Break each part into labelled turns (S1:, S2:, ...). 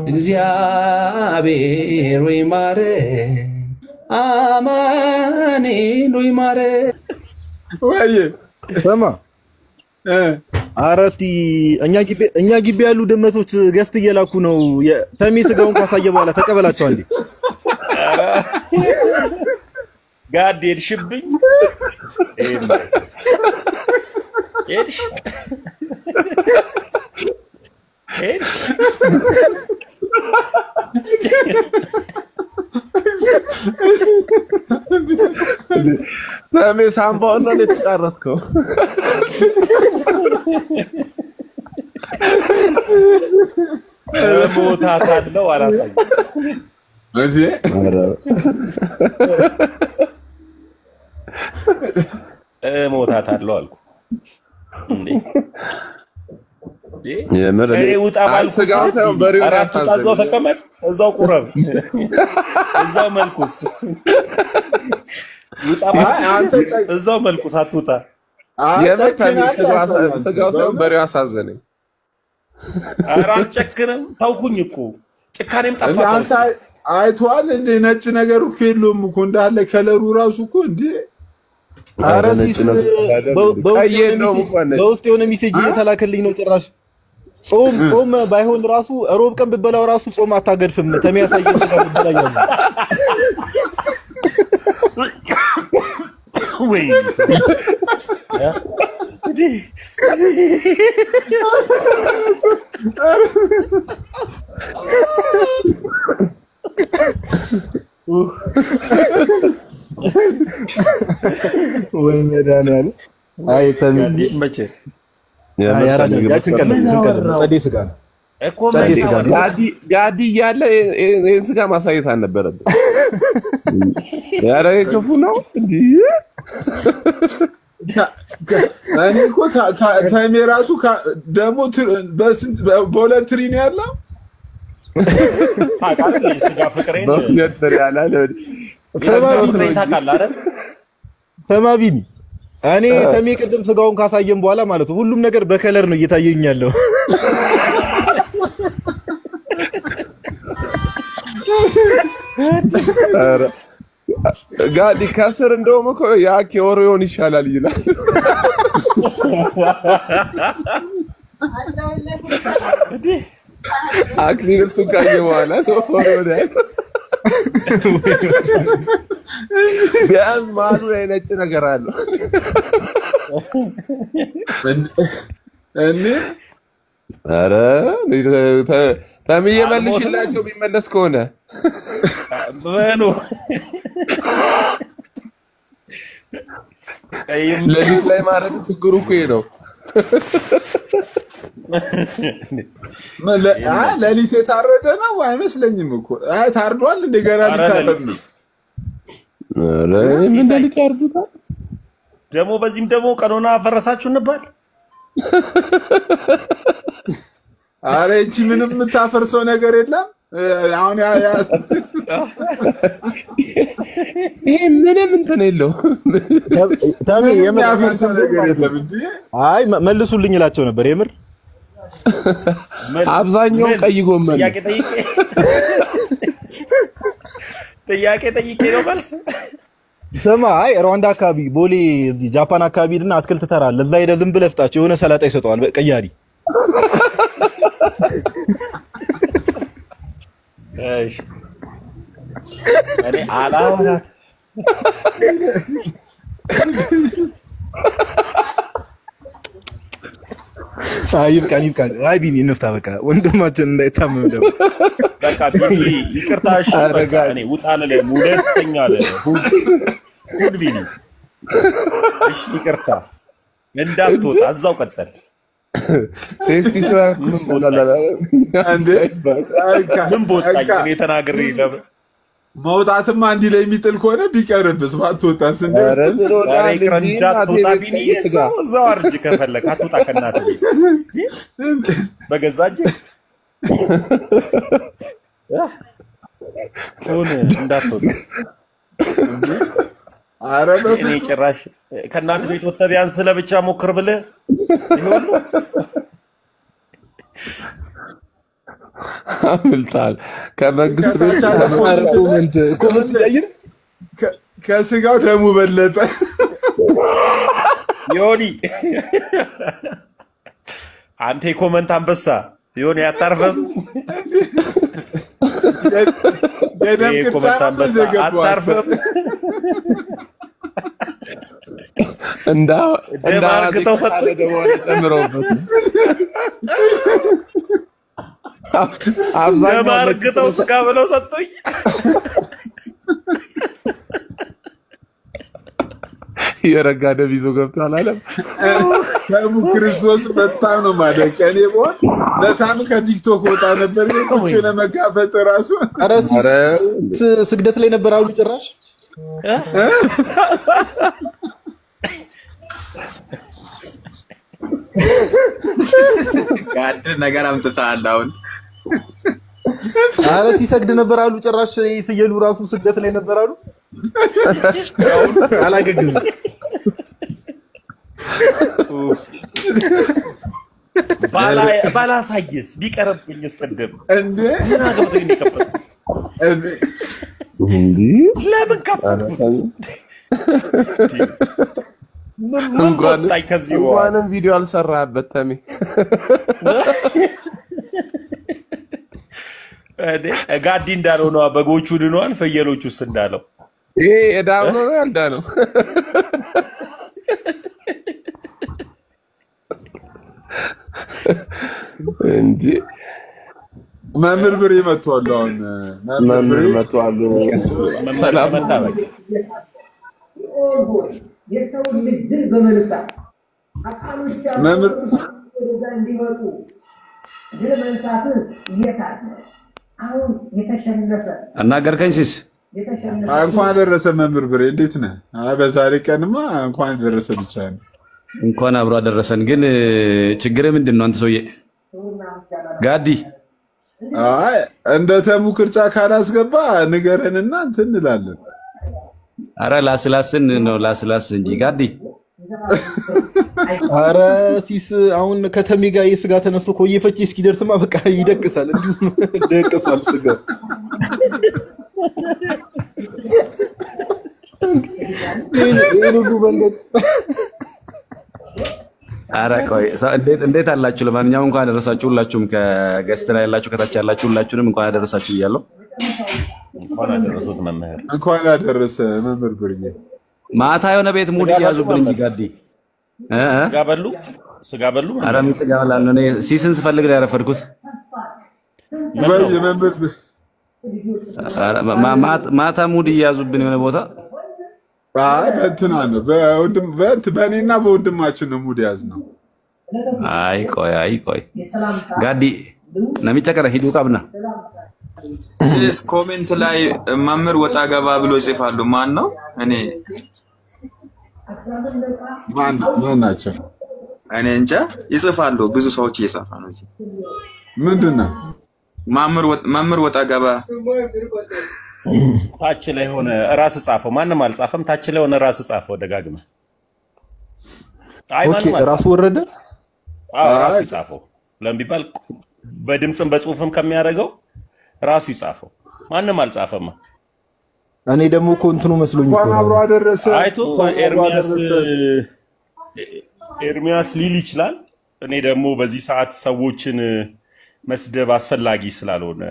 S1: እግዚአብሔር ወይ ማረን አማኑኤል ወይ ማረን
S2: ወይ
S3: ሰማ አረስቲ እኛ ግቢ ያሉ ድመቶች ገስት እየላኩ ነው። ተሚ ስጋውን ካሳየ በኋላ ተቀበላቸው አንዴ።
S4: ጋድ ሄድሽብኝ ሄድሽ
S1: ተሚ ሳምባውን ነው የተጣረስከው።
S4: ሞታታለው አላሳየም
S2: እሺ
S4: ሞታታለው አልኩ እንዴ ውጣ ባልኩ እዛው ተቀመጥ እዛው ቁረብ እዛው መልኩስ ውጣ አንተ እዛው መልኩስ አትውጣ
S1: ስጋው በሬው አሳዘነኝ።
S4: ኧረ አልጨክንም ታውኩኝ እኮ ጭካኔም ጠፋ።
S2: አንተ አይቷል እንደ ነጭ ነገር እኮ የለውም እኮ እንዳለ ከለሩ ራሱ እኮ እንዴ
S3: አረሲስ በውስጥ የሆነ ሜሴጅ እየተላከልኝ ነው። ጭራሽ ጾም ባይሆን ራሱ ሮብ ቀን ብበላው ራሱ ጾም አታገድፍም ተሚያሳየው ስጋ ብበላያለሁ
S4: ወይ
S3: ወይ መዳናል አይ ተንዲ
S4: መቼ
S3: ያራን ያስንቀል ጸዴ ስጋ
S4: እኮ
S1: ጋዲ ያለ ይሄን ስጋ ማሳየት አልነበረብን። ያረገ ክፉ ነው እንዴ
S2: እኔ እኮ ታይሜ ራሱ ደሞ በስንት በሁለት ትሪ ነው ያለው
S4: ታውቃለህ የስጋ ፍቅሬን
S1: በነበር ያላለ
S3: ሰማቢኒ እኔ ተሜ ቅድም ስጋውን ካሳየን በኋላ ማለት ነው ሁሉም ነገር በከለር ነው እየታየኝ ያለው።
S1: ጋዲ ከስር እንደውም እኮ ያ ኬኦሪዮን ይሻላል ይላል። አክሊል እሱ ካየ በኋላ ኦሪዮን ቢያንስ ማሉ ነጭ ነገር አለው።
S2: እኔ
S1: ኧረ ተምዬ መልሽላቸው ቢመለስ ከሆነ
S4: በሉ
S1: ለሊት ላይ ማረድ ችግሩ እኮ ነው።
S2: ለሊት የታረደ ነው አይመስለኝም እኮ ታርዷል እንደገና ሊታረድ ነው።
S1: ኧረ ምን ለሊት ያርዱታል
S4: ደግሞ በዚህም ደግሞ ቀኖና አፈረሳችሁ እንባል።
S2: አረ እቺ ምንም የምታፈርሰው ነገር የለም። አሁን ያ
S1: ይሄ ምንም እንትን የለው
S3: ታሚ
S2: የሚያፈርሰው ነገር የለም እንዴ።
S3: አይ መልሱልኝ እላቸው ነበር የምር
S1: አብዛኛው ቀይ ጎመን
S4: ጥያቄ ጠይቄ ነው መልስ።
S3: ስማ አይ ሩዋንዳ አካባቢ ቦሌ እዚህ ጃፓን አካባቢ ድና አትክልት ተራ አለ። እዛ ሄደ ዝም ብለህ ፍጣቸው የሆነ ሰላጣ ይሰጠዋል ቀያሪ።
S4: እሺ እኔ አላወራት
S3: ይብቃን አይ ቢኒ እንፍታ በቃ ወንድማችን እንዳይታመም ደግሞ
S4: በቃ ቢኒ ይቅርታሽ በቃ እኔ ውጣለ ለሙለተኛ ሁሉ ቢኒ እሺ ይቅርታ እንዳትወጣ እዛው ቀጠል
S1: ቴስቲ ስራ ምን ቦላላ
S2: እንዴ
S4: ምን ቦታኝ እኔ ተናግሬ ነበር።
S2: መውጣትማ እንዲ ላይ የሚጥል ከሆነ ቢቀርብስ ባትወጣስ እንዴ?
S1: ኧረ
S4: እንዳትወጣ ቢኒ እዛው አርጅ ከፈለክ አትወጣ ከናትህ በገዛጅ ሆነ እንዳትወጣ
S2: ኧረ
S4: እኔ ጭራሽ ከናት ቤት ወጥተህ ቢያንስ ለብቻ ሞክር ብለህ ይሁን
S1: አምልጣል ከመንግስት ቤት
S3: ኮመንት ያይን
S2: ከስጋው ደሙ በለጠ
S4: ዮኒ አንተ ኮመንት አንበሳ ዮኒ አታርፈም
S2: የደም
S4: ኮመንት አንበሳ አታርፈም
S1: እንዳ
S4: ደማርክተው ሰጠ
S1: ተምሮበት
S4: ደማርክተው ስጋ ብለው ሰጠኝ
S1: የረጋ ደም ይዞ ገብቷል አለ
S2: ከሙ ክርስቶስ በጣም ነው ማለት እኔ ቦን ለሳም ከቲክቶክ ወጣ ነበር ቁጭ ለመጋፈጥ ራሱ
S3: ኧረ ስግደት ላይ ነበር አሉ ጭራሽ
S5: ጋድ ነገር አምጥታል አሁን
S3: ኧረ ሲሰግድ ነበር አሉ ጭራሽ ሲየሉ ራሱ ስግደት ላይ ነበር አሉ አላገግም
S4: ባላሳየስ ቢቀርብኝ እስቀደም
S2: እንዴ
S4: ምን አገብቶኝ ይከፈት
S1: እንዴ
S4: ለምን ከፈት ምን ቆጣይ ከዚህ
S1: እንኳንም ቪዲዮ አልሰራህበት ተሜ
S4: ጋዲ እንዳለው ነው በጎቹ ድነዋል ፍየሎቹስ እንዳለው
S1: ይሄ እዳው ነው ያልዳነው እንጂ
S2: መምህር ብሬ መጥቷል አሁን
S1: መምህር መጥቷል ሰላም
S6: የሰው ልጅ ድል በመንሳት አቃሎች
S2: መምህር
S6: ወደዛ እንዲመጡ ድል መንሳት ይየታል አሁን የተሸነፈ
S5: አናገርከኝ ሲስ
S2: እንኳን አደረሰ መምህር ብሬ እንዴት ነህ? በዛሬ ቀንማ እንኳን አደረሰ ብቻ ነው።
S5: እንኳን አብሮ አደረሰን። ግን ችግር ምንድነው አንተ ሰውዬ ጋዲ?
S2: አይ እንደ ተሙ ቅርጫ ካላስገባ ንገረንና እንትን እንላለን።
S5: አረ ላስላስን ነው ላስላስ እንጂ ጋዲ።
S3: አረ ሲስ አሁን ከተሜ ጋር የስጋ ተነስቶ ኮየፈች እስኪደርስማ በቃ ይደቅሳል እንዴ ደቅሳል ስጋ ሁሉ መንገድ
S5: አረ ቆይ እንዴት አላችሁ? ለማንኛውም እንኳን አደረሳችሁ ሁላችሁም ከገስት ላይ ያላችሁ ከታች ያላችሁ ሁላችሁንም እንኳን አደረሳችሁ እያለሁ
S4: እንኳን አደረሱት መምህር
S2: እንኳን አደረሰ መምህር ብርዬ።
S5: ማታ የሆነ ቤት ሙድ ያዙብን እንጂ ጋዲ
S4: ስጋ በሉ
S5: አረ ምን ስጋ በላል ነው? እኔ ሲስን ስፈልግ ላይ ያረፈድኩት ማታ ሙድ ያዙብን የሆነ ቦታ
S2: በእንትና ነው በእኔና በወንድማችን ነው ሙድ ያዝነው።
S5: አይ ቆይ ጋዲ ነሚጨቀረ ሂዱ ቀብና
S7: ሲስ ኮሜንት ላይ መምህር ወጣ ገባ ብሎ ይጽፋሉ። ማን ነው? እኔ
S2: ማን ናቸው?
S7: እኔ እንጃ ይጽፋሉ። ብዙ ሰዎች እየጻፉ ነው እዚህ።
S2: ምንድነው
S7: መምህር ወጣ ገባ
S4: ታች ላይ ሆነ ራስ ጻፈው። ማንንም አልጻፈም። ታች ላይ ሆነ ራስ ጻፈው ደጋግመ። አይ
S3: ኦኬ ራሱ ወረደ።
S4: ራሱ ጻፈው። ለምን ቢባል በድምጽም በጽሁፍም ከሚያደርገው ራሱ ይጻፈው። ማንንም አልጻፈም።
S3: እኔ ደግሞ እኮ እንትኑ መስሎኝ እኮ
S2: አብሮ አደረሰ
S4: አይቶ ኤርሚያስ ሊል ይችላል። እኔ ደግሞ በዚህ ሰዓት ሰዎችን መስደብ አስፈላጊ ስላልሆነ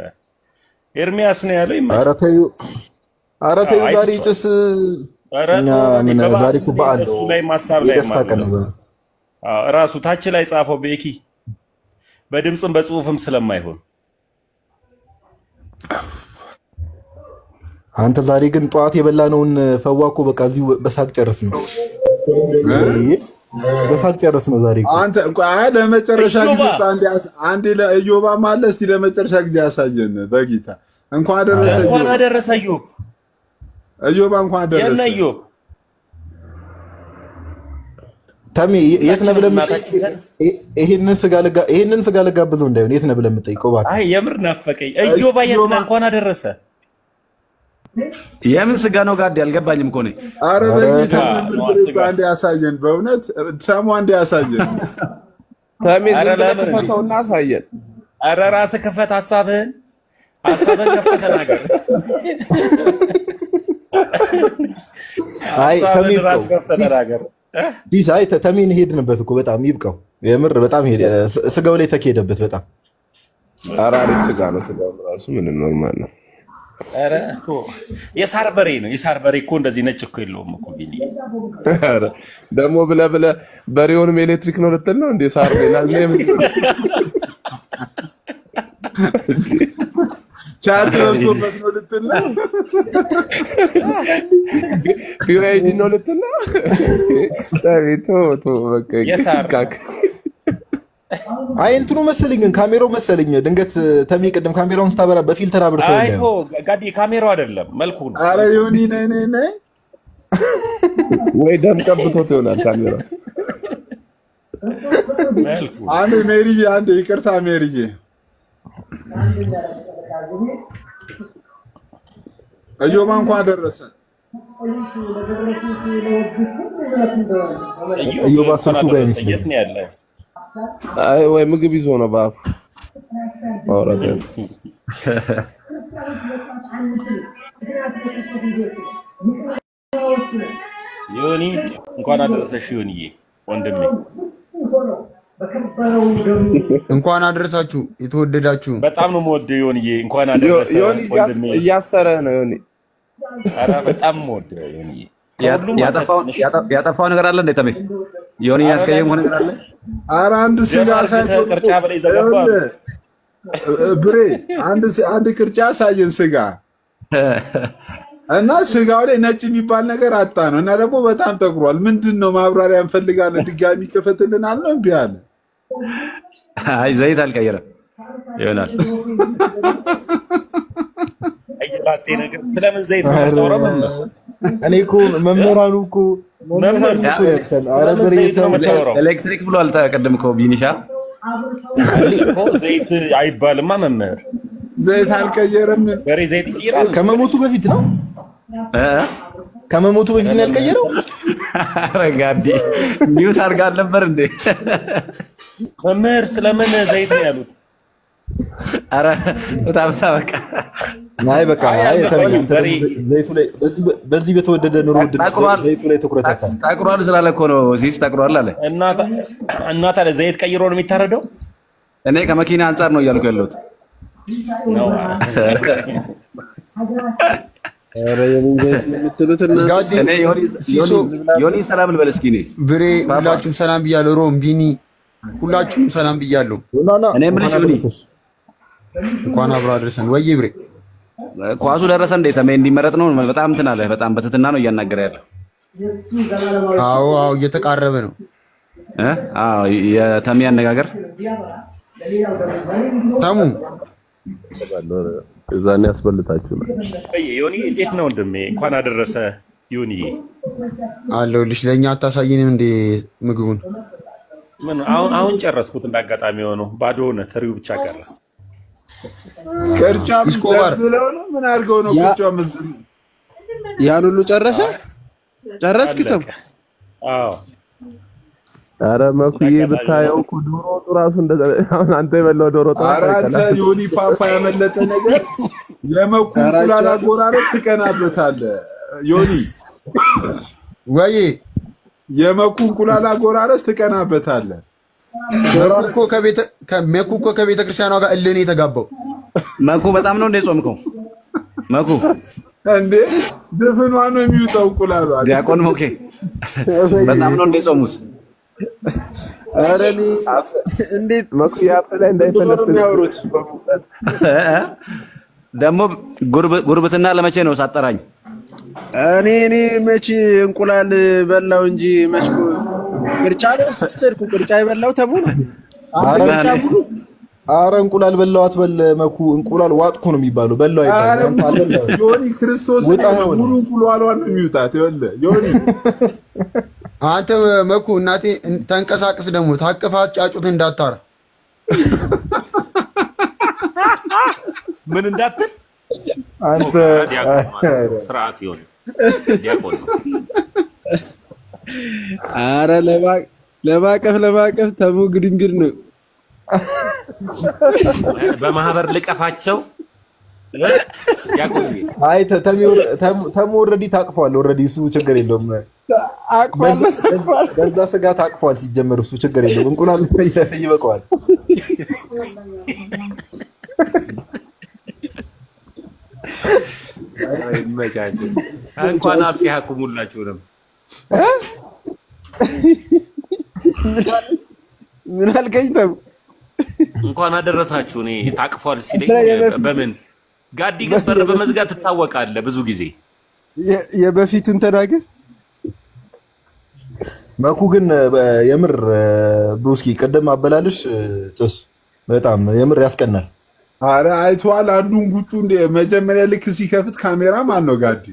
S4: ኤርሚያስ ነው ያለው።
S3: ኧረ ተይው ዛሬ ጭስ ምን ዛሬ እኮ በዓል ነው
S4: ላይ ማሳብ ላይ ማለት ራሱ ታች ላይ ጻፈው ቤኪ በድምጽም በጽሁፍም ስለማይሆን
S3: አንተ ዛሬ ግን ጧት የበላነውን ፈዋኮ በቃ እዚሁ በሳቅ ጨርስ ነው በሳቅ ጨርስ ነው ዛሬ
S2: አንተ ለመጨረሻ ጊዜ አንዴ ለኢዮባ ማለት እስቲ ለመጨረሻ ጊዜ ያሳየን በጌታ እንኳን አደረሰ ኢዮባ እንኳን አደረሰ
S4: ኢዮብ
S3: ታሚ የት ነው ብለህ ይሄንን ስጋ ለጋብዘው እንዳይሆን የት ነው ብለህ የምጠይቀው እባክህ?
S4: አይ የምር ናፈቀኝ። ኢዮባ የት ነው? እንኳን አደረሰ።
S5: የምን ስጋ ነው ጋዲ? አልገባኝም እኮ ነኝ።
S2: አረ በጌታ አንዴ ያሳየን፣ በእውነት ሰሙ አንዴ ያሳየን።
S1: ታሚ ዝም ብለህ ተፈተውና አሳየን።
S4: ኧረ ራስህ ክፈት ሐሳብህን ከፍተህ ተናገር።
S3: አይ
S4: ሐሳብህን ራስህ ከፍተህ ተናገር።
S3: አይ ተሚን ሄድንበት እኮ በጣም ይብቃው። የምር በጣም ስጋው ላይ ተከሄደበት በጣም።
S1: ኧረ አሪፍ ስጋ ነው። ስጋው ራሱ ምን ኖርማል ነው።
S4: ኧረ የሳር በሬ ነው። የሳር በሬ እኮ እንደዚህ ነጭ እኮ የለውም እኮ ቢኒ።
S1: ኧረ ደግሞ ብለህ በሬውንም ኤሌክትሪክ ነው ልትል ነው እንዴ? ሳር ሌላ
S2: ቻርጅ ወስዶበት ነው ልትል ነው?
S1: ቢዩኤጂ ነው ልትል ነው? ቶ በቃ
S4: የሳር
S3: አይ እንትኑ መሰለኝ ግን ካሜራው መሰለኝ ድንገት ተሚ ቅድም ካሜራውን ስታበራ በፊልተር አብርተው ነው።
S4: አይቶ ጋዲ ካሜራው አይደለም መልኩ ነው።
S2: ኧረ ዮኒ ነይ
S1: ወይ ደም ቀብቶት ይሆናል ካሜራው።
S4: መልኩ
S2: አንዴ ሜሪዬ፣ አንዴ ይቅርታ ሜሪዬ። እዮባ እንኳን ደረሰ።
S3: እዮባ ስልኩ ጋር ይመስላል።
S1: አይ ወይ ምግብ ይዞ ነው በአፉ አውራደ
S4: ዮኒ እንኳን አደረሰሽ ዮኒዬ ወንድሜ።
S8: እንኳን አደረሳችሁ የተወደዳችሁ።
S4: በጣም ነው የምወደው ዮኒዬ። እንኳን አደረሰ ወንድሜ።
S1: እያሰረ ነው ዮኒ።
S4: ኧረ በጣም የምወደው ዮኒዬ።
S5: ያጠፋው ነገር አለ እንዴ ተሜ? ዮኒ ያስቀየመው ነገር አለ?
S2: ኧረ አንድ ስጋ ሳይሆን
S4: ቅርጫ በላይ ዘገባ
S2: ብሬ አንድ ቅርጫ ሳይን ስጋ እና ስጋው ላይ ነጭ የሚባል ነገር አጣ ነው። እና ደግሞ በጣም ጠቁሯል። ምንድነው? ማብራሪያ እንፈልጋለን። ድጋሚ ከፈትልናል ነው እምቢ አለ።
S5: አይ ዘይት አልቀየረም ይሆናል።
S4: አይባቴ ነገር ስለምን ዘይት ነው?
S3: እኔ እኮ መምህራኑ እኮ
S5: ኤሌክትሪክ ብሏል። ተቀደም እኮ ቢኒሻ
S4: ዘይት አይባልማ መምህር።
S2: ዘይት አልቀየረም።
S4: በሬ ዘይት ይቀየራል።
S3: ከመሞቱ በፊት ነው ከመሞቱ በፊት ነው ያልቀየረው።
S5: ኧረ ጋዲ ኒውስ አድርጋ አልነበር እንዴ?
S4: መምህር ስለምን ዘይት ነው ያሉት?
S5: ኧረ በጣም በቃ
S3: አይ በቃ አይ ዘይቱ ላይ በዚህ በተወደደ ኑሮ ዘይቱ ላይ ትኩረት አጣ።
S5: ታቅሯል ስላለ እኮ ነው ሲስ ታቅሯል አለ።
S4: እና ታዲያ ዘይት ቀይሮ ነው የሚታረደው?
S5: እኔ ከመኪና አንፃር ነው እያልኩ ያለሁት
S4: ነው።
S8: ኧረ የምን ዘይት ነው የምትሉት እናንተ?
S5: እኔ ዮኒ ሰላም ልበል እስኪ። እኔ
S8: ብሬ ሁላችሁም ሰላም ብያለሁ። ሮም ቢኒ ሁላችሁም ሰላም ብያለሁ።
S5: እኔ የምልሽ ዮኒ
S8: እንኳን አብሮ አድርሰን። ወይ ብሬ
S5: ኳሱ ደረሰ እንዴ? ተሜ እንዲመረጥ ነው በጣም እንትን አለ። በጣም በትትና ነው እያናገረ ያለው።
S8: አዎ እየተቃረበ ነው።
S5: አዎ የተሜ አነጋገር
S8: ተሙ
S1: እዛኔ ያስበልጣችሁ ነው።
S4: ዮኒ እንዴት ነው ወንድሜ? እንኳን አደረሰ ዮኒ።
S8: አለሁልሽ። ለኛ አታሳይንም እንዴ ምግቡን?
S4: ምን አሁን ጨረስኩት። እንዳጋጣሚ ሆኖ ባዶ ሆነ። ትሪው ብቻ ቀረ።
S2: ቅርጫ ስለሆነ ነው። ምን አድርገው ነው ቅርጫው መዝም?
S8: ያን ሁሉ ጨረስክ ተሙ?
S4: አዎ።
S1: ኧረ መኩዬ ብታየው እኮ ዶሮ ወጡ ራሱ እንደዛ። አሁን አንተ የበላው ዶሮ ወጡ
S2: ኧረ አንተ ዮኒ ፓፓ ያመለጠ ነገር የመኩ እንቁላል አጎራረስ ትቀናበታለህ ዮኒ።
S8: ወይ
S2: የመኩ እንቁላል አጎራረስ ትቀናበታለህ።
S8: መኩ እኮ ከቤተ ክርስቲያኗ ጋር እልህ ነው የተጋባው።
S5: መኩ በጣም ነው እንደ ጾምከው መኩ
S2: እንዴ? ድፍኗ ነው የሚውጠው እንቁላሉ።
S5: ዲያቆን ሞኬ በጣም ነው እንደ ጾሙት።
S8: ኧረ እኔ እንዴት
S1: መኩ ያፈላይ እንዳይፈለስ
S8: የሚያወሩት
S5: ደግሞ ጉርብትና ለመቼ ነው ሳጠራኝ?
S8: እኔ መቼ እንቁላል በላው እንጂ መች ቅርጫ ነው ስትልኩ ቅርጫ የበላው ተሙ ነው።
S3: ኧረ እንቁላል በላው አትበል መኩ። እንቁላል ዋጥኩ ነው የሚባለው። በላው አይባልም።
S2: ዮኒ ክርስቶስ ሙሉ እንቁላሏን ነው የሚውጣት። ይኸውልህ ዮኒ
S8: አንተ መኩ እናቴ ተንቀሳቅስ። ደግሞ ታቅፋት ጫጩት እንዳታራ
S4: ምን እንዳትል
S3: አንተ
S4: ስርዓት ይሆን ዲያቆን ነው።
S8: ኧረ ለማቀፍ ተሙ ግድንግድ ነው።
S9: በማህበር ልቀፋቸው ያቆይ
S3: አይ ተሙ ኦሬዲ ታቅፏል ኦሬዲ እሱ ችግር የለውም
S8: አቅፏል
S3: በዛ ስጋ ታቅፏል ሲጀመር እሱ ችግር የለውም እንቁላል ይበቃዋል
S9: አይ መቻች እንኳን አብሲ ያቁሙላችሁ ነው
S8: ምን አልከኝ ተው
S9: እንኳን አደረሳችሁ እኔ ታቅፏል ሲለኝ በምን ጋዲ ገበር በመዝጋት ተታወቃለ ብዙ ጊዜ
S8: የበፊቱን ተናገር
S3: መኩ ግን የምር ብሩስኪ ቀደም አበላልሽ ጭስ በጣም የምር ያስቀናል
S2: አረ አይቷል አንዱን ጉጩ እንደ መጀመሪያ ልክ ሲከፍት ካሜራ ማን ነው ጋዲ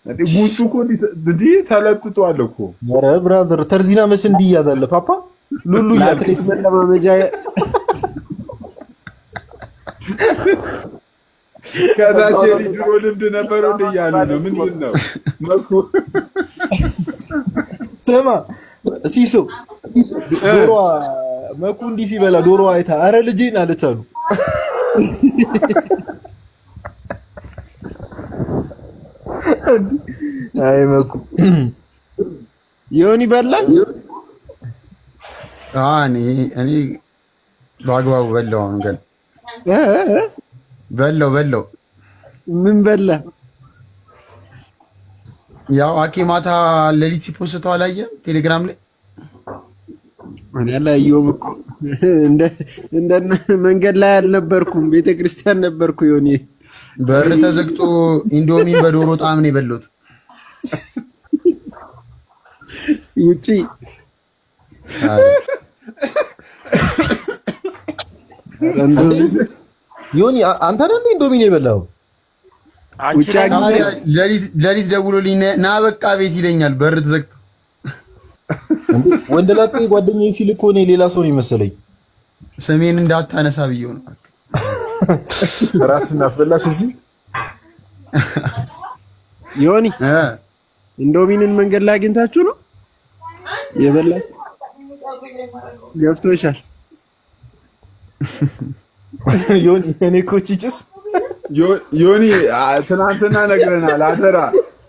S2: እንዴ ጉጩ እኮ እንዴ ተለጥቷል እኮ
S3: አረ ብራዘር ተርዚና መስ እንዲያዛለ ፓፓ ሉሉ
S8: አትሌት መለማመጃ
S2: ከታች ድሮ ልምድ ነበረው እንደ ያሉ ነው ምንድነው መኩ
S3: ተማ ሲሶ ዶሮ መኩ እንዲ ሲበላ ዶሮ አይታ አረ ልጄን አለች አሉ አይ መኩ
S8: ዮኒ በላ
S10: እኔ ባግባቡ በላው ነው ግን በላው
S8: ምን በላ
S10: ያው አቂማታ ለሊት ሲፖስተው አላየም ቴሌግራም ላይ
S8: እኔ አላየሁም እኮ እንደ መንገድ ላይ አልነበርኩም ቤተክርስቲያን ነበርኩ ዮኒ
S10: በር ተዘግቶ ኢንዶሚን በዶሮ ጣም ነው የበሉት
S8: ውጪ
S3: ዮኒ አንተ ነህ ኢንዶሚን የበላው
S9: አንቺ
S10: ለሊት ደውሎልኝ ና በቃ ቤት ይለኛል በር ተዘግቶ
S3: ወንደላጤ ጓደኛዬ ሲልኮ እኔ ሌላ ሰው ነው መሰለኝ
S10: ሰሜን እንዳታነሳ ብየው ነው
S3: ራስን አስበላሽ እዚህ
S8: ዮኒ ኢንዶሚንን መንገድ ላይ አግኝታችሁ ነው የበላችሁ ገፍቶሻል
S3: ዮኒ እኔ ኮቺጭስ
S2: ዮኒ ትናንትና ነግረናል አደራ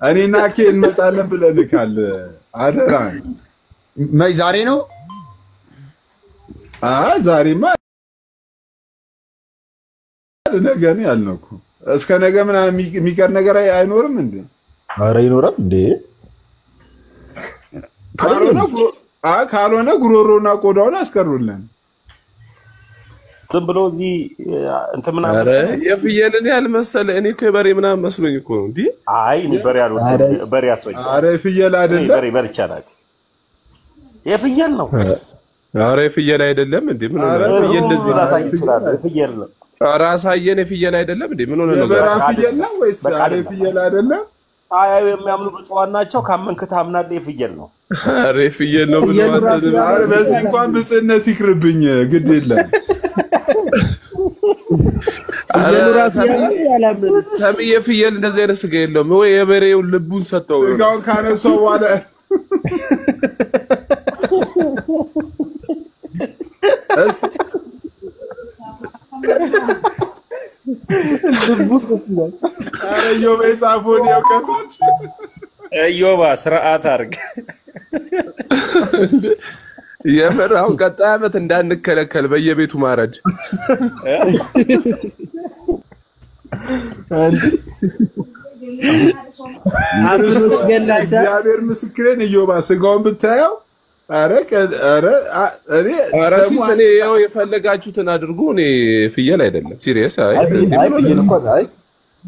S2: እኔና ኬ እንመጣለን ብለንካል አደራ
S10: ዛሬ ነው
S2: ዛሬማ ነገ ነው ያልነው እኮ እስከ ነገ ምናምን የሚቀር ነገር አይኖርም እንዴ
S3: አረ ይኖራል እንዴ
S2: ካልሆነ ጉሮሮና ቆዳውን አስቀሩልን
S4: ዝም ብሎ እዚህ እንትን ምናምን
S1: አረ የፍየልን ያልመሰለ እኔ እኮ የበሬ ምናምን መስሎኝ እኮ ነው እንዴ
S4: አይ እኔ በሬ አልወድም በሬ አስረኝ
S2: አረ ፍየል አይደለም
S4: በሬ በልቻለሁ የፍየል ነው
S1: አረ የፍየል አይደለም እንዴ ምን ሆነ ፍየል እንደዚህ
S4: ላሳይ ይችላል የፍየል ነው
S1: አረ አሳየን የፍየል አይደለም እንዴ ምን ሆነ ነው
S2: የበሬ ፍየል ነው ወይስ አረ ፍየል አይደለም
S4: አይ የሚያምኑ ብፁዓን ናቸው ካመንክ ታምናለህ የፍየል ነው
S1: አረ ፍየል ነው ብሎ
S2: አረ በዚህ እንኳን ብጽነት ይክርብኝ ግድ የለም
S1: ሰምዬ ፍየል እንደዚህ አይነት ስጋ የለውም ወይ የበሬው ልቡን ሰጠው
S2: ስጋውን ካነሳው በኋላ አረ ዮባ ጻፎን ያውቀታች
S4: ዮባ ስርዓት አድርግ
S1: የመራው ቀጣይ ዓመት እንዳንከለከል በየቤቱ ማረድ
S2: እግዚአብሔር ምስክሬን ዮባ ስጋውን ብታየው
S1: አረ ሲሰኔ ያው የፈለጋችሁትን አድርጉ እኔ ፍየል አይደለም ሲሪየስ አይ
S3: ፍየል እንኳን አይ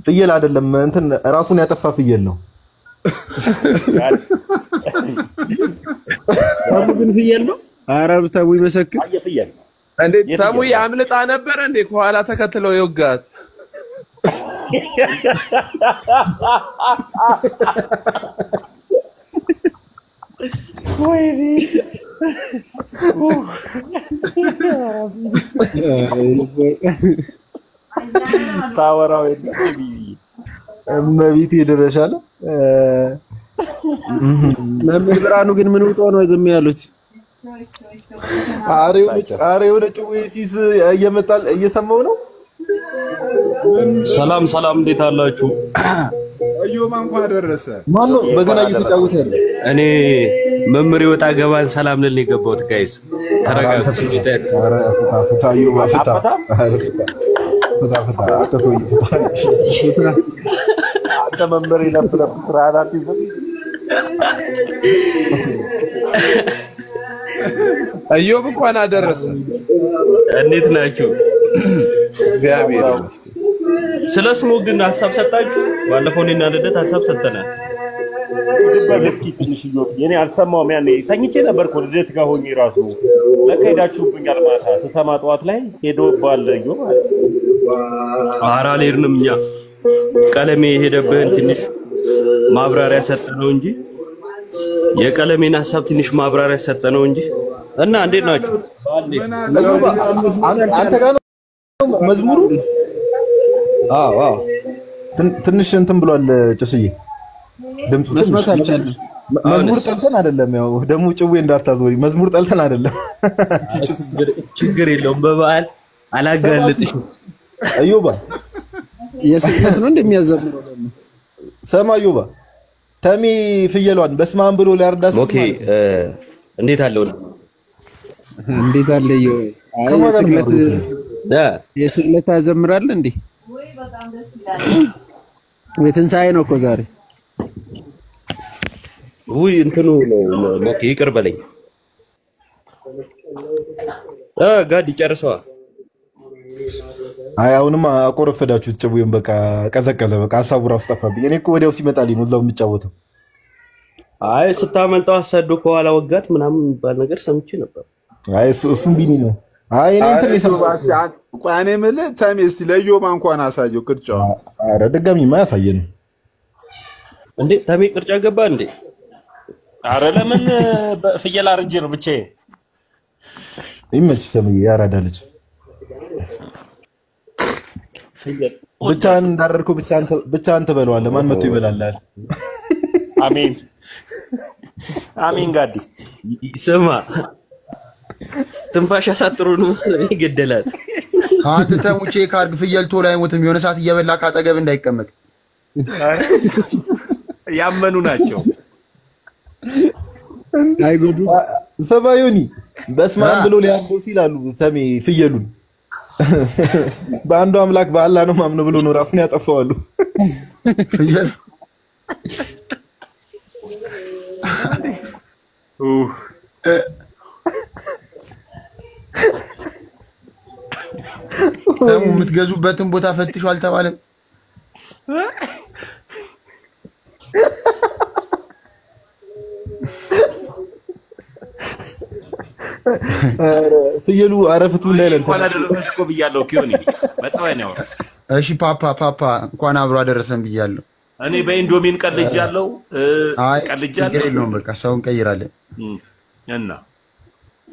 S3: ፍየል አይደለም እንትን ራሱን ያጠፋ ፍየል ነው
S8: ግን ፍየል ነው አረብ ተሙ ይመሰክር
S4: ፍየል
S1: እንዴ ተሙ ያምልጣ ነበር እንዴ ከኋላ ተከትለው ይወጋት
S4: ወይኔ ታወራው የለም
S3: እመቤቴ ይደረሻል
S8: መምህር ብርሃኑ ግን ምን ውጦ ነው ዝም ያሉት
S3: አሬው ነጭ ወይሲስ እየመጣል እየሰማው ነው።
S9: ሰላም ሰላም፣ እንዴት አላችሁ?
S2: አዩማ እንኳን ደረሰ።
S3: ማን ነው በገና እየተጫወተ ያለው?
S9: እኔ መምሪ ወጣ ገባን ሰላም ልል የገባሁት ጋይስ ተረጋግጡ።
S3: ኧረ ፍታ አዩማ ፍታ አተሰው ፍታ
S1: አንተ መምሪ ነበር ስራዳት ይዘ
S8: አዩብ እንኳን አደረሰ።
S9: እንዴት ናችሁ?
S8: እግዚአብሔር
S9: ስለ ስሙ ግን ሐሳብ ሰጣችሁ? ባለፈው እኔና ልደት ሐሳብ ሰጠናል።
S4: እስኪ ትንሽ የኔ አልሰማሁም። ያኔ ተኝቼ ነበርኩ ልደት ጋር ሆኜ ራሱ ለካ ሄዳችሁብኛል። ማታ ስሰማ ጠዋት ላይ ሄዶባል እዩ ማለት
S9: ኧረ አልሄድንም እኛ። ቀለሜ ሄደብህን ትንሽ ማብራሪያ ሰጠነው እንጂ የቀለሜን ሐሳብ ትንሽ ማብራሪያ ሰጠነው እንጂ እና እንዴት ናችሁ?
S3: አንተ ጋር ነው መዝሙሩ?
S9: አዎ
S3: ትንሽ እንትን ብሏል ጭስዬ ድምፁ
S8: መስማት አልቻለም።
S3: መዝሙር ጠልተን አይደለም፣ ያው ደግሞ ጭዌ እንዳታዞሪ መዝሙር ጠልተን አይደለም።
S9: ችግር የለውም። በበዓል አላጋልጥሽ።
S3: አዩባ
S8: የስቅለት ነው እንደሚያዘምረው ደግሞ
S3: ሰማ አዩባ ተሚ ፍየሏን በስማም ብሎ ሊያርዳስ።
S9: ኦኬ እንዴት አለው?
S8: እንዴት አለ? የስቅለት ታዘምራለህ እንዴ? ወይ በጣም ደስ ይላል። የትንሣኤ ነው እኮ ዛሬ።
S9: ውይ እንትኑ ነው ኦኬ፣ ይቅር በለኝ። ጋዲ ጨርሰዋ።
S3: አይ አሁንም አቆረፈዳችሁት ጭዌን፣ በቃ ቀዘቀዘ። በቃ ሐሳቡ ራሱ ጠፋብኝ። እኔ እኮ ወዲያው ሲመጣልኝ ነው እዛው የምጫወተው።
S9: አይ ስታመልጠው አሰዶ ከኋላ ወጋት ምናምን የሚባል ነገር ሰምቼ ነበር።
S3: አይ እሱም ቢኒ ነው። አይ እኔ እንትን
S2: ለሰባስቲያን ቋኔ ማለት ታሚ እስቲ ለዮማ እንኳን አሳየው ቅርጫው።
S3: ኧረ ድጋሚማ ያሳየንም
S9: እንዴ? ታሚ ቅርጫ ገባ እንዴ?
S4: ኧረ ለምን ፍየል አርጄ ነው ብቻዬን።
S3: ይመችሽ ተምዬ፣ ያራዳ ልጅ
S4: ፍየል
S3: ብቻህን እንዳደረግከው ብቻህን ትበለዋለህ። ማን መጥቶ ይበላልሃል?
S4: አሜን አሜን። ጋዲ
S9: ስማ፣ ትንፋሽ አሳጥሩን መስለኝ ገደላት።
S10: አንተ ተሙቼ ካርግ ፍየል ቶሎ አይሞትም። የሆነ ሰዓት እየበላ ካጠገብ እንዳይቀመጥ
S9: ያመኑ ናቸው።
S3: አይጎዱ ሰባዮኒ በስማም ብሎ ሊያርደው ሲላሉ ተሚ ፍየሉን በአንዱ አምላክ በአላህ ነው ማምነው ብሎ ነው ራሱን ያጠፋዋሉ። ፍየል
S10: ተሙ የምትገዙበትን ቦታ ፈትሹ አልተባለም?
S3: ፍየሉ አረፍቱ እንዳይለን
S9: እንኳን አደረሰሽ እኮ ብያለሁ። ኪዮኒ በጸባይ ነው።
S10: እሺ ፓፓ እንኳን አብሮ አደረሰን ብያለሁ።
S9: እኔ በኢንዶሚን ቀልጃለሁ።
S10: ችግር የለውም በቃ ሰውን ቀይራለን
S9: እና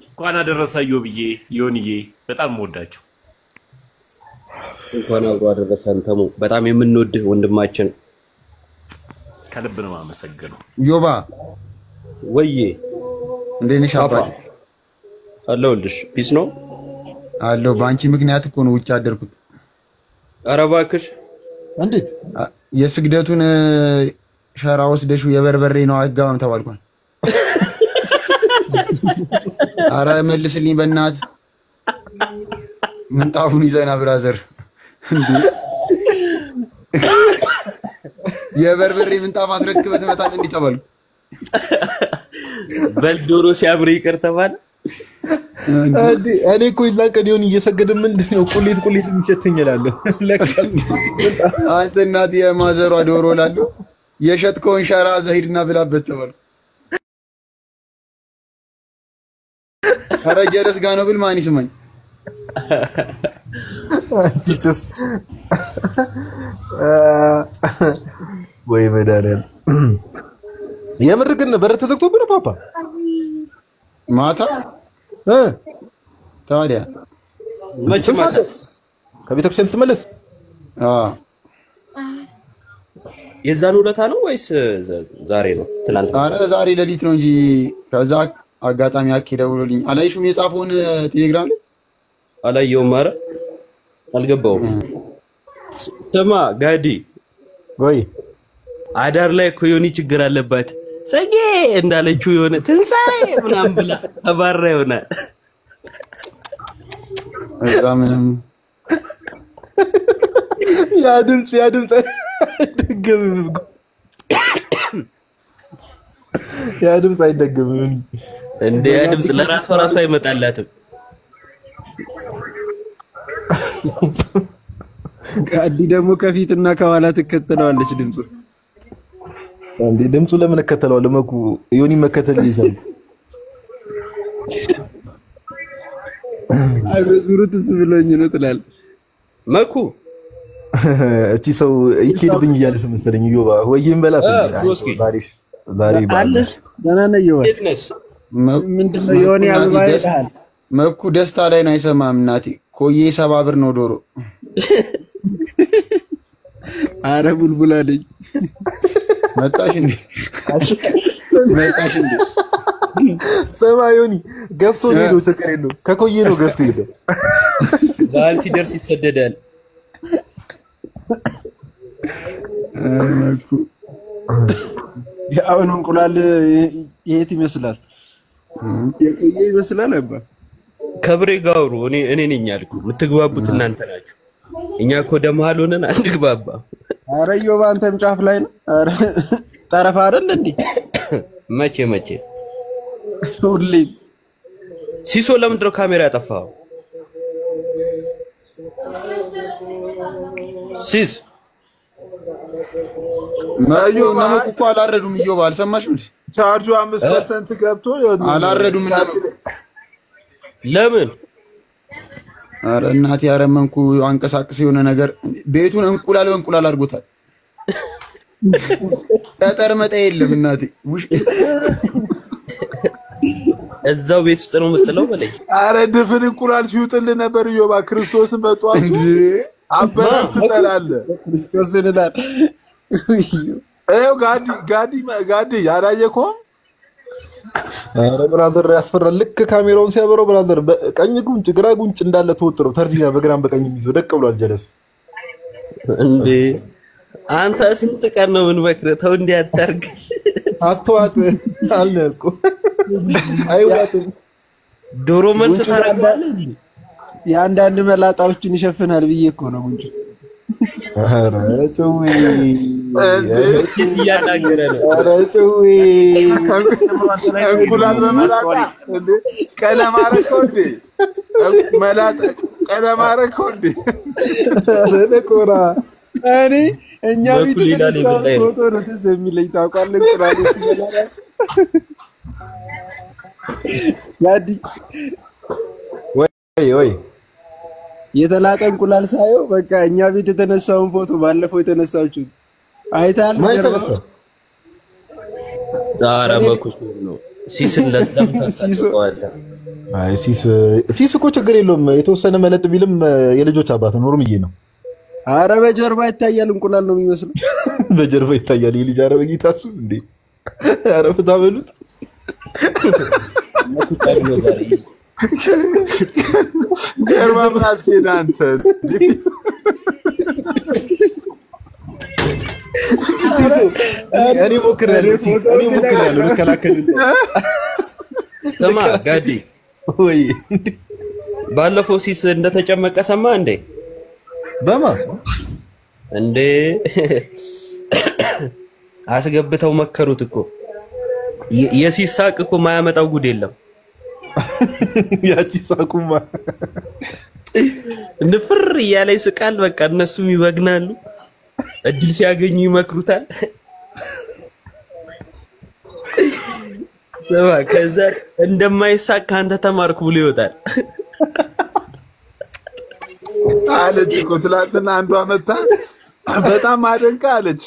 S9: እንኳን አደረሰዮ ብዬ ዮኒዬ በጣም ወዳችሁ። እንኳን አብሮ አደረሰን ተሙ፣ በጣም የምንወድህ ወንድማችን ከልብ ነው የማመሰግነው።
S10: ዮባ
S9: ወዬ
S10: እንዴት ነሽ አባቴ?
S9: አለሁልሽ። ፒስ ነው
S10: አለሁ። በአንቺ ምክንያት እኮ ነው ውጭ አደርኩት።
S9: ኧረ እባክሽ
S3: እንዴት
S10: የስግደቱን ሸራ ወስደሽው የበርበሬ ነው አይገባም ተባልኳል። ኧረ መልስልኝ በእናትህ። ምንጣፉን ይዘና ብራዘር እንዴ የበርበሬ ምንጣፍ አስረክበህ ትመጣለህ እንዴ ተባልኩ።
S9: በልዶሮ ሲያምር ይቅር ተባለ።
S3: እኔ እኮ ይላቀ ዲዮን እየሰገደ ምንድነው ቁሊት የሚሸተኝ እላለሁ። ለካስ
S10: አንተ እናት የማዘሯ ዶሮ እላለሁ። የሸጥከውን ሸራ ዘሂድና ብላበት ተባልኩ። ኧረ ጀለስ ጋር ነው ብል ማን ይስማኝ?
S3: ጂሰስ ወይ መዳረን የምር ግን በር ተዘግቶብህ ነው ፓፓ?
S10: ማታ ታዲያ
S9: መቼ ማታ
S3: ከቤተክርስቲያን ስትመለስ?
S9: የዛን ውለታ ነው ወይስ ዛሬ ነው? ትናንት?
S10: ኧረ ዛሬ ሌሊት ነው እንጂ ከዛ አጋጣሚ አኬ ደውሎልኝ አላይሹም የጻፈውን ቴሌግራም ላይ
S9: አላየውም። ኧረ አልገባውም። ስማ ጋዲ
S3: ወይ
S9: አዳር ላይ እኮ ዮኒ ችግር አለባት ጽጌ እንዳለችው የሆነ ትንሳኤ ምናምን ብላ ተባራ ይሆናል።
S10: በጣም
S3: ያ ድምጽ አይደገምም። ያ ድምጽ አይደገምም
S9: እንዴ? ያ ድምጽ ለራሷ አይመጣላትም።
S8: ጋዲ ደግሞ ከፊትና ከኋላ ትከተለዋለች ድምጹ።
S3: እንዴ ድምጹ ለምን እከተለዋለሁ? መኩ ዮኒ መከተል ይዘል
S8: አብዙሩትስ ብሎኝ ነው ትላለህ
S9: መኩ።
S3: እቺ ሰው ይኬድብኝ እያለች መሰለኝ ዮባ ወይም በላት ዛሬ
S8: አለሽ ደህና ነህ ዮባ? ምንድነው ዮኒ አበባ ይልሃል?
S10: መኩ ደስታ ላይ ነው አይሰማም። እናቴ ኮዬ 70 ብር ነው ዶሮ።
S8: አረ ቡልቡላ ልጅ
S10: መጣሽ እንዴ?
S3: ሰማ ዮኒ ገፍቶ ነው ችግር የለውም። ከኮዬ ነው ገፍቶ ሄደ።
S9: ባል ሲደርስ ይሰደዳል።
S8: መኩ ያው እንቁላል የት ይመስላል? የቆየ ይመስላል አባ
S9: ከብሬ ጋሩ እኔ ነኝ ያልኩ። የምትግባቡት እናንተ ናችሁ። እኛ እኮ ደማል ሆነን አንግባባ።
S8: አረ ዮባ አንተም ጫፍ ላይ ነው። አረ ጠረፋ አይደል እንዴ?
S9: መቼ
S8: ሁሌ
S9: ሲሶ ለምንድን ነው ካሜራ ያጠፋው? ሲስ
S10: ማዩ ነመኩ እኮ አላረዱም። ዮባ አልሰማሽም?
S2: ቻርጁ 5% ገብቶ
S10: አላረዱም።
S9: ለምን?
S10: አረ እናቴ ያረመንኩ አንቀሳቅስ የሆነ ነገር ቤቱን እንቁላል አድርጎታል። ጠጠር መጣ የለም እናቴ
S9: እዛው ቤት ውስጥ ነው የምትለው በለኝ።
S2: አረ ድፍን እንቁላል ሲውጥልህ ነበር ዮባ። ክርስቶስን በጧቱ አበራ ትጠላለህ።
S8: ክርስቶስን ይላል።
S2: ጋዲ ያላየከውም?
S3: አረ ብራዘር ያስፈራል። ልክ ካሜራውን ሲያበራው ብራዘር ቀኝ ጉንጭ ግራ ጉንጭ እንዳለ ተወጥረው ተርጂና በግራም በቀኝ ይዞ ደቅ ብሏል። ጀለስ
S9: እንዴ አንተ ስንት ቀን ነው የምንመክረው? ተው እንዲህ አታርግ።
S3: አትዋጥ አልነልኩ አይዋጥም።
S9: ዶሮ መልስ ታረጋለህ።
S8: የአንዳንድ መላጣዎችን ይሸፍናል ብዬ እኮ ነው ጉንጭ።
S3: አረ ጨዌ
S9: እቺስ እያናገረ ነው።
S3: አረ ጨዌ
S2: እንቁላል በመላጣ እንዴ ቀለም አረከው እንዴ? መላጣ ቀለም አረከው እንዴ?
S3: አረ ኮራ
S8: እኔ እኛ ቤት የተነሳው ፎቶ ነው ትዝ የሚለኝ ታውቃለህ? እንቁላል ሲበላላችሁ ጋዲ
S3: ወይ
S8: የተላጠ እንቁላል ሳየው በቃ እኛ ቤት የተነሳውን ፎቶ ባለፈው የተነሳችው አይታል
S3: ማይተነሳ
S9: ዳራ በኩስ ነው ሲስን ለተምታስቀዋለ።
S3: አይ ሲስ እኮ ችግር የለውም። የተወሰነ መለጥ ቢልም የልጆች አባት ነው። ኖርምዬ ነው።
S8: አረ በጀርባ ይታያል። እንቁላል ነው የሚመስለው።
S3: በጀርባ ይታያል። የልጅ አረ በጌታሱ እንዴ! አረ ፍታ በሉት።
S9: መኩታሪ ነው ዛሬ
S2: ጀርባ ምን አስኬዳ አንተ?
S3: ሲሱ እኔ ሞክሬያለሁ ልከላከል።
S9: ስማ ጋዲ
S3: ወይ
S9: ባለፈው ሲስ እንደተጨመቀ ሰማ እንዴ?
S3: በማ
S9: እንዴ አስገብተው መከሩት እኮ። የሲሳቅ እኮ ማያመጣው ጉድ የለም።
S3: ያቺ ሳቁማ
S9: ንፍር እያለ ይስቃል። በቃ እነሱም ይወግናሉ። እድል ሲያገኙ ይመክሩታል። ሰማ ከዛ እንደማይሳቅ ካንተ ተማርኩ ብሎ ይወጣል።
S2: አለች እኮ ትላንትና አንዷ መታ በጣም አደንቃ አለች።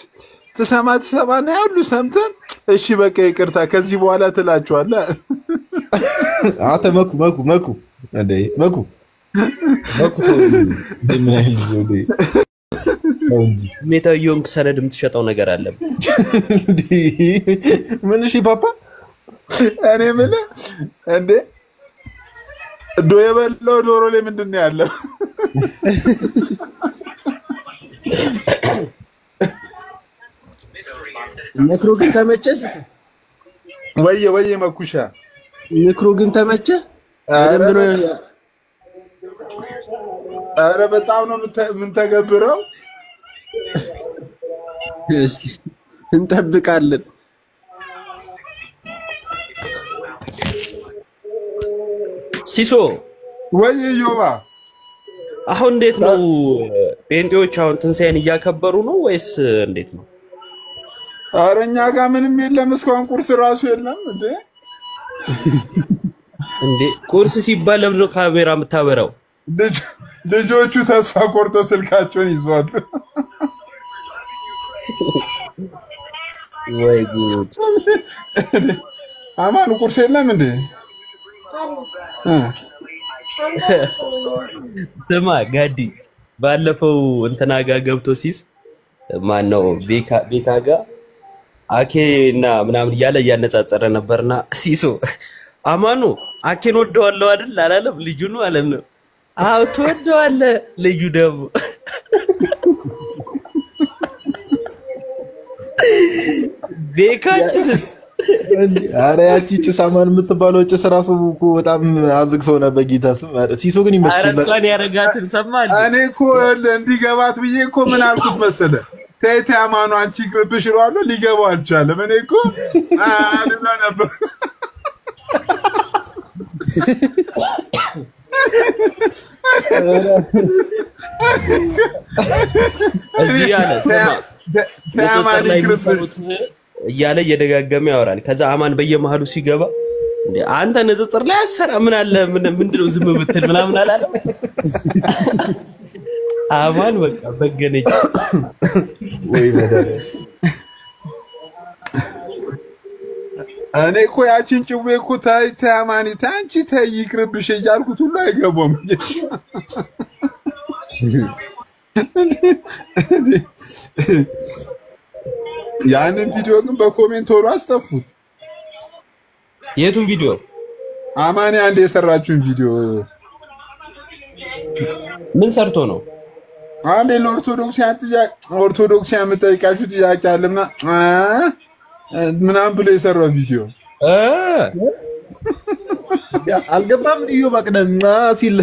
S2: ትሰማና ያሉ ሰምተን እሺ በቃ ይቅርታ ከዚህ በኋላ ትላችኋለህ።
S3: አተ መኩ እንዴ መኩ ምን አይልም እንዴ እንጂ
S9: ሜታዮንክ ሰነድ የምትሸጠው ነገር አለ እንዴ?
S3: ምን እሺ ፓፓ
S2: እኔ ምን እንዴ የበላው ዶሮ ላይ ምንድነው ያለው?
S8: ምክሩ ግን ተመቸህ?
S2: ወየ መኩሻ
S8: ምክሩ ግን ተመቸህ?
S2: ኧረ በጣም ነው ምን ተገብረው።
S8: እስቲ እንጠብቃለን።
S9: ሲሶ
S2: ወይዮባ
S9: አሁን እንዴት ነው? ጴንጤዎች አሁን ትንሣኤን እያከበሩ ነው ወይስ እንዴት ነው?
S2: ኧረ እኛ ጋር ምንም የለም እስካሁን ቁርስ ራሱ የለም እንዴ።
S9: ቁርስ ሲባል ለምን ነው ካሜራ የምታበራው?
S2: ልጆቹ ተስፋ ቆርጠው ስልካቸውን ይዟሉ።
S9: ወይ ጉድ!
S2: አማኑ ቁርስ የለም እንዴ?
S9: ስማ ጋዲ ባለፈው እንትና ጋር ገብቶ ሲስ ማን ነው ቤካ ጋር አኬና ምናምን እያለ እያነጻጸረ ነበርና ሲሶ አማኑ አኬን ወደዋለሁ አይደል አላለም? ልጁን ማለት ነው። አዎ ትወደዋለህ። ልጁ ደግሞ ቤካ ጭስስ
S3: አረ ያቺ ጭስ አማን የምትባለው ጭስ ራሱ እኮ በጣም አዝግ ሰው ነበር። በጌታ ስም ሲሶ ግን ይመችላል።
S9: አረ እሷን ያረጋትን ሰማል።
S2: እኔ እኮ እንዲገባት ብዬ እኮ ምን አልኩት መሰለ? ተይታ አማኑ አንቺ ይቅርብሽ እለዋለሁ። ሊገባው አልቻለም። እኔ እኮ አልላ ነበር።
S9: እዚህ ያለ ስማ ተማሪ ክርስቶስ እያለ እየደጋገመ ያወራል። ከዛ አማን በየመሃሉ ሲገባ እንዴ አንተ ንጽጽር ላይ አሰራ ምን አለ ምንድነው ዝም ብትል ምናምን አላለ። አማን በቃ በገነች ወይ መዳለ
S2: እኔ እኮ ያቺን ጭዌ እኮ ታይ አማኒ ታንቺ ታይ ይቅርብሽ እያልኩት ሁሉ አይገባም። ያንን ቪዲዮ ግን በኮሜንት ሆኖ አስጠፉት።
S9: የቱን ቪዲዮ?
S2: አማኒ አንድ የሰራችውን ቪዲዮ
S9: ምን ሰርቶ ነው?
S2: አንድ ኦርቶዶክሲያን የምጠይቃችሁ ጥያቄ አለና ምናምን ብሎ የሰራው ቪዲዮ
S3: አልገባም። ልዩ በቅደና ሲል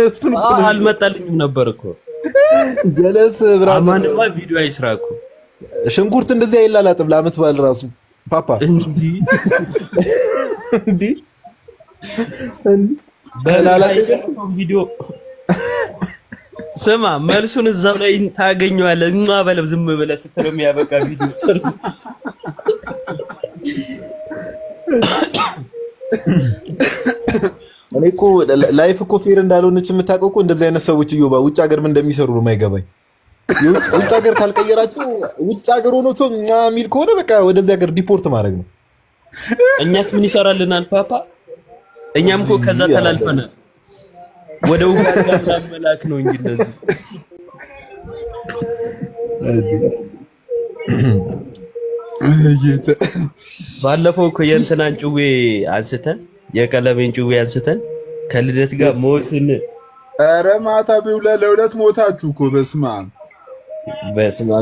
S3: እሱን
S9: አልመጣልኝም ነበር እኮ
S3: ጀለስ ብራዘር
S9: አማንማ ቪዲዮ አይስራ እኮ
S3: ሽንኩርት እንደዚህ አይላላጥም። ለአመት በዓል ራሱ ፓፓ እንዲ
S9: በላላጥም ቪዲዮ ስማ መልሱን እዛው ላይ ታገኘዋለህ። በለው ዝም ብለህ ስትለው የሚያበቃ ቪዲዮ ሰር
S3: እኔ እኮ ላይፍ እኮ ፌር እንዳልሆነች የምታውቀው እኮ እንደዚህ አይነት ሰዎች እዮባ ውጭ ሀገር ምን እንደሚሰሩ ነው የማይገባኝ። ውጭ ሀገር ካልቀየራችሁ ውጭ ሀገር ሆኖ ሰው የሚል ከሆነ በቃ ወደዚህ ሀገር ዲፖርት ማድረግ ነው።
S9: እኛስ ምን ይሰራልናል ፓፓ? እኛም እኮ ከዛ ተላልፈናል። ወደ ኡጋንዳ መላክ ነው እንጂ እንደዚህ ባለፈው እኮ የእንትናን ጭዌ አንስተን የቀለሜን ጭዌ አንስተን ከልደት ጋር ሞትን።
S2: ኧረ ማታ ለሁለት ሞታችሁ እኮ በስመ
S9: አብ።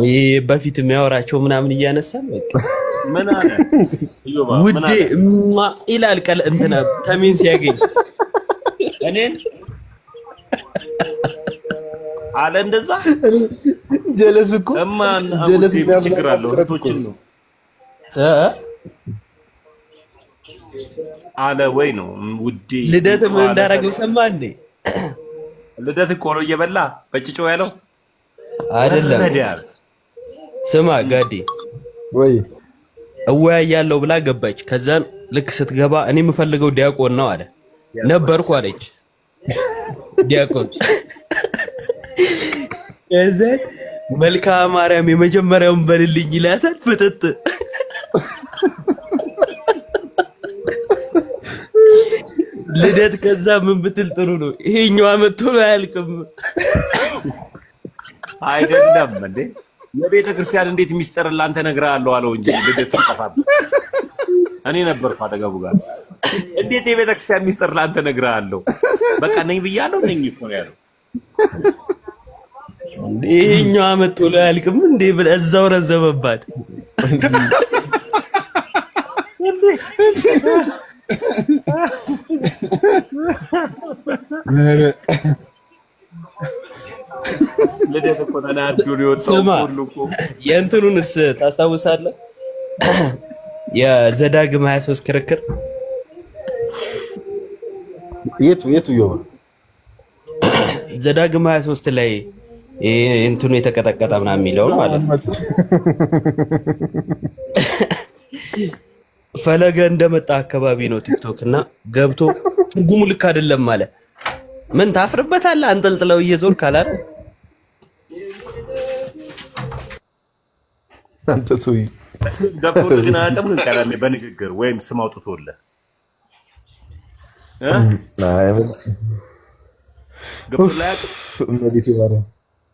S9: ይሄ በፊት የሚያወራቸው ምናምን እያነሳን በቃ
S4: ምን አለ
S9: ውዴ ይላል ቀለ እንትና ተሜን ሲያገኝ እኔን አለ እንደዛ
S3: ጀለስ እኮ
S9: ጀለስ ችግር አለው እህቶችን ነው
S4: አለ ወይ ነው ውዴ።
S9: ልደት ምን እንዳደረገው ሰማህ እንዴ?
S4: ልደት ቆሎ እየበላ በጭጮ ያለው
S9: አይደለም። ስማ ጋዲ
S3: ወይ
S9: እወያያለሁ ብላ ገባች። ከዛን ልክ ስትገባ እኔ የምፈልገው ዲያቆን ነው አለ። ነበርኩ አለች ዲያቆን። ከዛን መልካ ማርያም የመጀመሪያውን በልልኝ ይላታል። ፍጥጥ ልደት ከዛ ምን ብትል ጥሩ ነው? ይሄኛው አመት ቶሎ አያልቅም
S4: አይደለም እንዴ? የቤተ ክርስቲያን እንዴት ሚስጥር ላንተ ነግሬሃለሁ አለው እንጂ ልደት ሲጠፋብህ
S11: እኔ ነበርኩ አጠገቡ ጋር። እንዴት የቤተክርስቲያን ሚስጥር ላንተ እነግርሃለሁ? በቃ ነኝ ብያለሁ። ነኝ እኮ ነው ያለው።
S9: ይሄኛው አመት ቶሎ አያልቅም እንዴ ብለህ እዛው ረዘመባት።
S11: ለደት እኮ ተናዶ ሊወጣው ሁሉ እኮ
S9: የእንትኑንስ ታስታውሳለህ? የዘዳግም 23 ክርክር
S3: የቱ ይወ
S9: ዘዳግም 23 ላይ እንትኑ የተቀጠቀጠ ምናምን የሚለው ማለት ነው። ፈለገ እንደመጣ አካባቢ ነው ቲክቶክ እና ገብቶ ትርጉሙ ልክ አይደለም ማለት ምን ታፍርበታለህ? አንጠልጥለው እየዞር ካላል
S3: አንተ ሱይ
S11: ገብቶ ግን አያውቅም። ቀራኔ በንግግር ወይም ስም አውጥቶልህ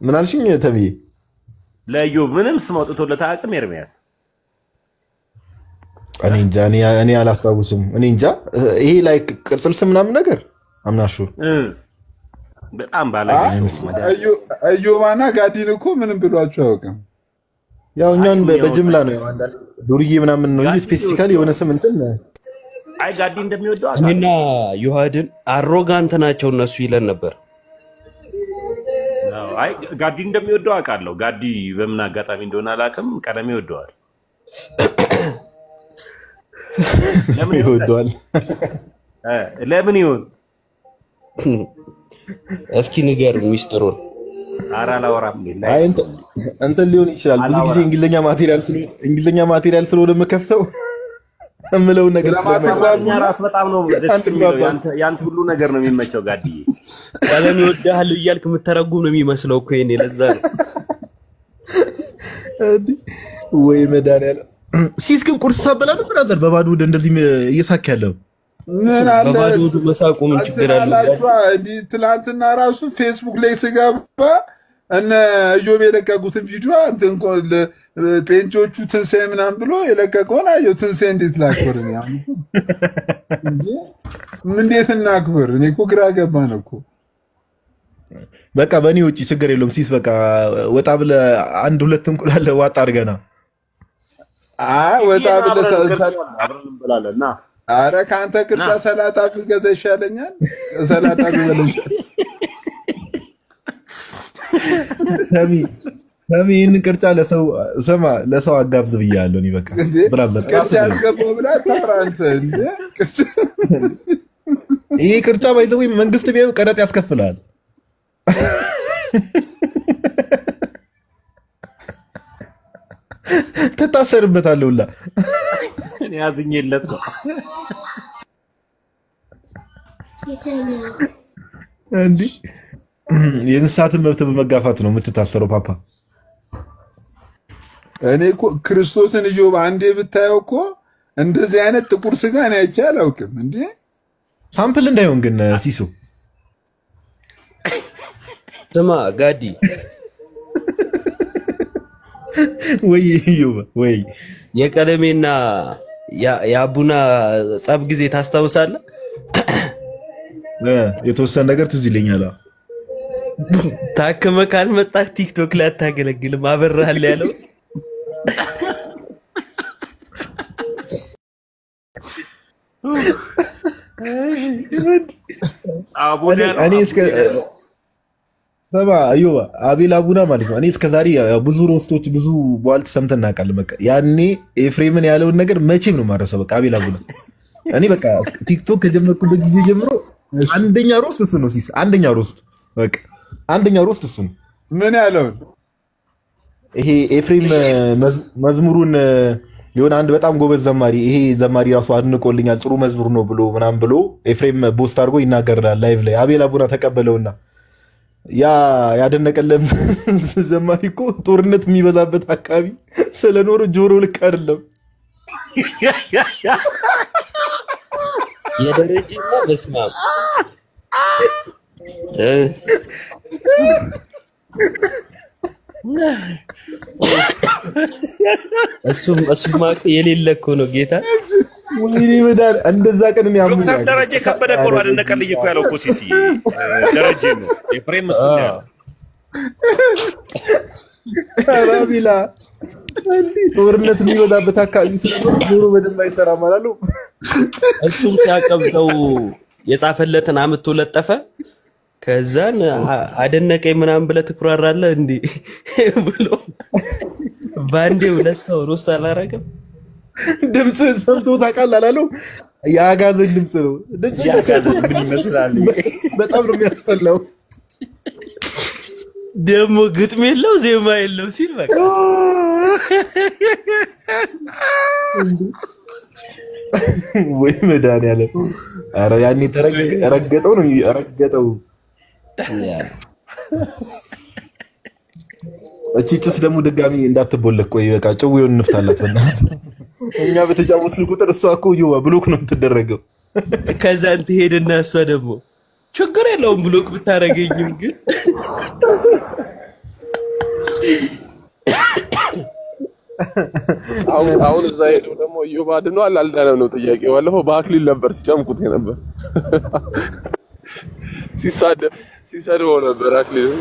S3: ምን አልሽኝ? ተብዬ
S11: ለኢዮብ ምንም ስም አውጥቶለት አያውቅም። ኤርሚያስ
S3: እኔ እንጃ፣ እኔ አላስታውስም። እኔ እንጃ ይሄ ላይ ቅጽል ስም ምናምን ነገር አምናሹ
S11: በጣም ባለጌ
S2: ኢዮባና ጋዲን እኮ ምንም ብሏቸው አያውቅም።
S3: ያው እኛን በጅምላ ነው ያው አንዳንድ ዱርዬ ምናምን ነው እንጂ ስፔሲፊካሊ የሆነ ስም እንትን
S11: አይ ጋዲ እንደሚወደው
S9: እኔና ዮሐድን አሮጋንት ናቸው እነሱ ይለን ነበር።
S11: አይ ጋዲ እንደሚወደው አውቃለሁ። ጋዲ በምን አጋጣሚ እንደሆነ አላውቅም። ቀለሜ ይወደዋል።
S3: ለምን ይወደዋል?
S11: ለምን ይሆን?
S3: እስኪ ንገር ሚስጥሩን።
S11: ኧረ አላወራም።
S3: አይ እንትን ሊሆን ይችላል። ብዙ ጊዜ እንግሊዝኛ ማቴሪያል ስለሆነ የምከፍተው እምለው ነገር
S11: ራስ በጣም ነው ደስ የሚለው። ያንተ ሁሉ ነገር ነው የሚመቸው። ጋዲዬ
S9: ቀለም ይወዳል እያልክ የምተረጉም ነው የሚመስለው እኮ የኔ ለዛ ነው።
S3: ወይ መድኃኒዓለም ሲስ ግን ቁርስ ሳበላ ነው ብራዘር በባዶ ወደ እንደዚህ እየሳክ ያለው
S2: ምን አለ
S9: በባዶ ወደ መሳቁ ምን ችግር አለው?
S2: ትላንትና ራሱ ፌስቡክ ላይ ስገባ እነ ኢዮብ የለቀቁትን ቪዲዮ እንትን ፔንቾቹ ትንሣኤ ምናምን ብሎ የለቀቀውን አየሁ። ትንሣኤ እንዴት ላክብር ነው ያው እንዴ? እንዴት እናክብር? እኔ እኮ ግራ ገባን እኮ።
S3: በቃ በእኔ ውጪ ችግር የለውም ሲስ በቃ ወጣ ብለህ አንድ ሁለት እንቁላል ዋጣ አድርገና
S2: ወጣ ብለህ
S11: አብረን እንበላለና
S2: ኧረ ከአንተ ቅርጫ ሰላጣ ቢገዛ ይሻለኛል። ሰላጣ ቢበላ
S3: ሰሚ ይህንን ቅርጫ ለሰው አጋብዝ ብያለሁ። እኔ በቃ ብራዘር
S2: ቅርጫ ያስገባው ብላ ታውራ አንተ እንዴ?
S3: ይሄ ቅርጫ ባይዘው መንግስት ቢያዩ ቀረጥ ያስከፍላል። ትታሰርበታለህ ሁላ።
S11: እኔ ያዝኝለት ነው
S3: እንዴ? የእንስሳትን መብት በመጋፋት ነው የምትታሰረው ፓፓ።
S2: እኔ እኮ ክርስቶስን ኢዮብ አንዴ ብታየው እኮ እንደዚህ አይነት ጥቁር ስጋ እኔ አይቼ አላውቅም። እንዴ
S3: ሳምፕል እንዳይሆን ግን ሲሱ
S9: ስማ ጋዲ
S3: ወይ ኢዮብ ወይ
S9: የቀለሜና የአቡና ጸብ ጊዜ ታስታውሳለህ?
S3: የተወሰነ ነገር ትዝ ይለኛል።
S9: ታከመ ካልመጣህ ቲክቶክ ላይ አታገለግልም አበራሃል ያለው
S3: እኔ እስከ ሰባ አዩባ አቤል አቡና ማለት ነው። እኔ እስከዛሬ ብዙ ሮስቶች ብዙ ቧልት ሰምተን እናውቃለን። በቃ ያኔ ኤፍሬምን ያለውን ነገር መቼም ነው የማረሰው። በቃ አቤል አቡና እኔ በቃ ቲክቶክ ከጀመርኩበት ጊዜ ጀምሮ አንደኛ ሮስት እሱ ነው። ሲስ አንደኛ ሮስት በቃ አንደኛ ሮስት እሱ ነው።
S2: ምን ያለውን
S3: ይሄ ኤፍሬም መዝሙሩን የሆነ አንድ በጣም ጎበዝ ዘማሪ ይሄ ዘማሪ ራሱ አድንቆልኛል ጥሩ መዝሙር ነው ብሎ ምናምን ብሎ ኤፍሬም ቦስት አድርጎ ይናገራል ላይቭ ላይ። አቤል አቡና ተቀበለውና ያ ያደነቀለም ዘማሪ እኮ ጦርነት የሚበዛበት አካባቢ ስለኖረ ጆሮ ልክ አይደለም።
S9: የደረጀና በስማ እሱማ የሌለ እኮ ነው ጌታ።
S3: ወይኔ መዳን እንደዛ ቀን ነው ያሙኝ
S11: ዶክተር ደረጀ ከበደ እኮ ነው አደነቀልኝ እኮ ያለው እኮ ሲሲ ደረጀ ነው ኤፍሬም መስሎኝ ያለው
S3: አራቢላ እንዴ ጦርነት የሚወጣበት አካባቢ ስለሆነ ጆሮ በደንብ አይሰራም አላሉ
S9: እሱም ሲያቀብጠው የጻፈለትን አምጥቶ ለጠፈ ከዛን አደነቀኝ ምናምን ብለ ትኩራራለህ እንዴ ብሎ ባንዴ ለሰው ሮስ አላረገም
S3: ድምጽ ሰምቶ ታውቃለህ አላለው ያጋዘን ድምጽ ነው
S11: ያጋዘን ምን ይመስላል
S3: በጣም ነው የሚያስፈላው
S9: ደሞ ግጥም የለው ዜማ የለው ሲል በቃ
S3: ወይ መዳን ያለ አረ ያኔ ተረገጠው ነው ረገጠው እቺ ጭስ ደግሞ ድጋሚ እንዳትቦለክ ቆይ በቃ ጭውውን እንፍታላት በእናትህ እኛ በተጫወትን ቁጥር እሷ እኮ ይዋ ብሎክ ነው የምትደረገው
S9: ከዛ እንት ሄድና እሷ ደግሞ ችግር የለውም ብሎክ ብታረገኝም ግን
S1: አሁን እዛ ሄደው ደግሞ ኢዮብ አድኗል አልዳነም ነው ጥያቄው ባለፈው በአክሊል ነበር ሲጨምቁት ነበር ሲሳደው ነበር አክሊል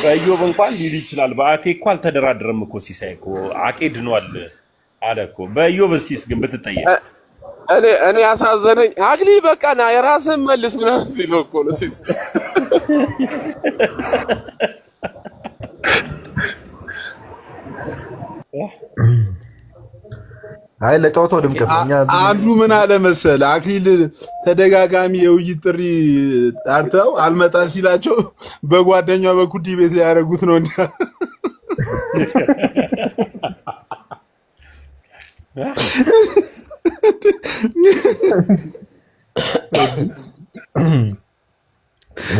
S4: በኢዮብ እንኳን ሊል ይችላል በአኬ እኮ አልተደራደረም እኮ ሲሳይ እኮ አኬ ድኗል አለ እኮ በኢዮብ ሲስ ግን ብትጠየቅ
S1: እኔ ያሳዘነኝ አክሊል በቃ ና የራስህን መልስ ምናምን ሲለው እኮ ነው ሲስ
S3: አይ ለጨዋታው ድምቀትኛ
S2: አንዱ ምን አለ መሰለ አክሊል ተደጋጋሚ የውይይት ጥሪ ጣርተው አልመጣ ሲላቸው በጓደኛው በኩዲ ቤት ላይ ያረጉት ነው እንዴ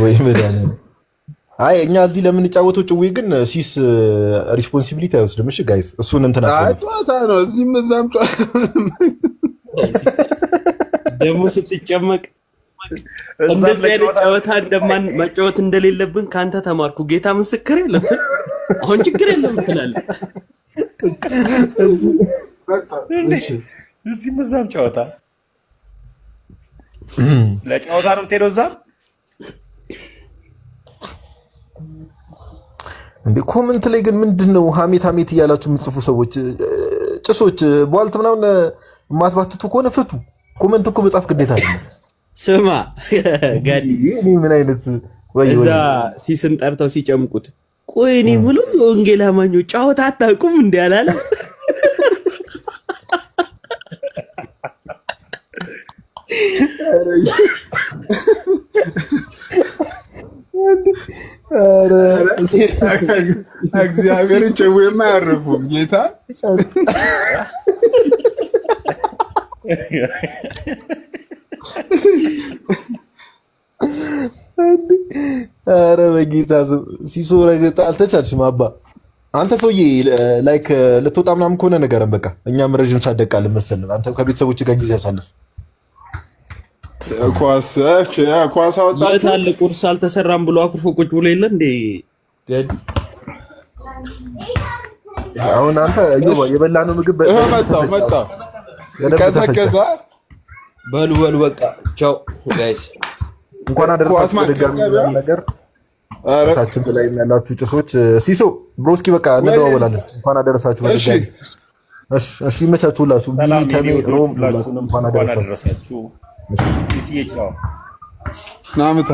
S3: ወይ መዳን አይ እኛ እዚህ ለምን ጫወተው ጭዌ ግን ሲስ ሪስፖንሲቢሊቲ አይወስድም እሺ ጋይስ እሱን እንትና
S2: ጨዋታ ነው እዚህም እዛም
S9: ደሞ ስትጨመቅ እንደዚህ አይነት ጨዋታ እንደማን መጫወት እንደሌለብን ካንተ ተማርኩ ጌታ ምስክር የለም አሁን ችግር የለም ትላለህ
S4: እዚህም እዛም ጨዋታ ለጨዋታ ነው የምትሄደው እዛ
S3: እንዴ ኮሜንት ላይ ግን ምንድነው ሀሜት እያላችሁ የምትጽፉ ሰዎች ጭሶች ቧልት ምናምን ማትባትቱ ከሆነ ፍቱ ኮሜንት እኮ መጻፍ ግዴታ አይደለም
S9: ስማ ጋዲ
S3: ምን አይነት ወይ
S9: እዛ ሲስን ጠርተው ሲጨምቁት ቆይ እኔ ሙሉ ወንጌል አማኞች ጫወታ አታውቁም እንዴ አላለ
S2: አረ እግዚአብሔር ጨዌማ ያረፉም ጌታ
S3: አረ በጌታ ሲሶ ረገጣ አልተቻልሽም አባ አንተ ሰውዬ ላይክ ልትወጣ ምናምን ከሆነ ነገረን በቃ እኛም ረጅም ሳደቃለን መሰለን አንተ ከቤተሰቦች ጋር ጊዜ ያሳልፍ
S2: ኳስ አወጣችሁ
S9: የታለ ቁርስ አልተሰራም ብሎ አኩርፎ ቁጭ ብሎ የለ እንዴ ገድ
S3: አሁን አንተ የበላነው ምግብ
S2: መጣ ከዘከዛ
S9: በሉ በቃ ቻው ጋይስ
S3: እንኳን አደረሳችሁ ድጋሚ ነገር ታችን በላይ ያላችሁ ጭሶች ሲሶ ብሮስኪ በቃ እንደዋወላለን እንኳን አደረሳችሁ በድጋሚ እሺ ይመቻችሁላችሁ ቢተሚ ሮም እንኳን አደረሳችሁ
S4: ሲሲ ቻው
S2: ናምታ